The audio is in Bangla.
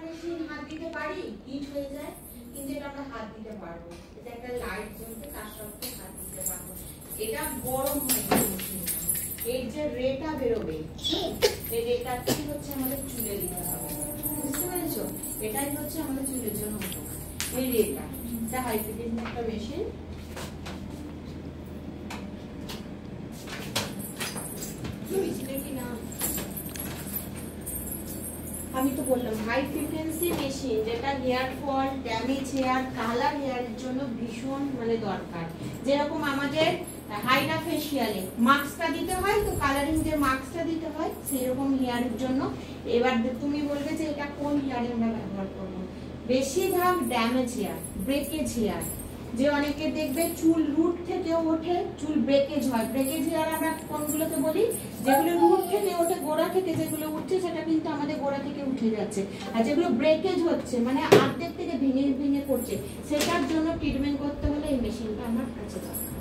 মেশিন হাত দিতে পারি, হিট হয়ে যায়, কিন্তু এটা আমরা হাত দিতে পারবো। এটা একটা লাইট জ্বলছে, তার সাথে হাত দিতে পারবো। এটা গরম হয়ে যাবে মেশিনটা, এর যে রেটা বেরোবে, এই রেটা কি হচ্ছে আমাদের চুলে দিতে হবে, বুঝতে পেরেছো? এটাই হচ্ছে আমাদের চুলের জন্য উপকার, এই রেটা। এটা হাই ফ্রিকোয়েন্সি একটা মেশিন। আমি তো বললাম হাই ফ্রিকোয়েন্সি মেশিন, যেটা hair fall, damage hair, colour হেয়ারের জন্য ভীষণ মানে দরকার। যেরকম আমাদের হাইড্রা ফেশিয়ালে মাস্কটা দিতে হয়, তো কালারিং যে মাস্কটা দিতে হয়, সেরকম হেয়ারের জন্য। এবার তুমি বলবে যে এটা কোন হেয়ারে আমরা ব্যবহার করবো। বেশিরভাগ ড্যামেজ হেয়ার, ব্রেকেজ হেয়ার, যে অনেকে দেখবে চুল রুট থেকে ওঠে, চুল ব্রেকেজ হয়। ব্রেকেজ হেয়ার আমরা কোনগুলোকে বলি, যেগুলো রুট থেকে ওঠে, গোড়া থেকে যেগুলো উঠছে সেটা কিন্তু আমাদের গোড়া থেকে উঠে যাচ্ছে। আর যেগুলো ব্রেকেজ হচ্ছে মানে অর্ধেক থেকে ভেঙে ভেঙে পড়ছে, সেটার জন্য ট্রিটমেন্ট করতে হলে এই মেশিনটা আমার কাছে দরকার।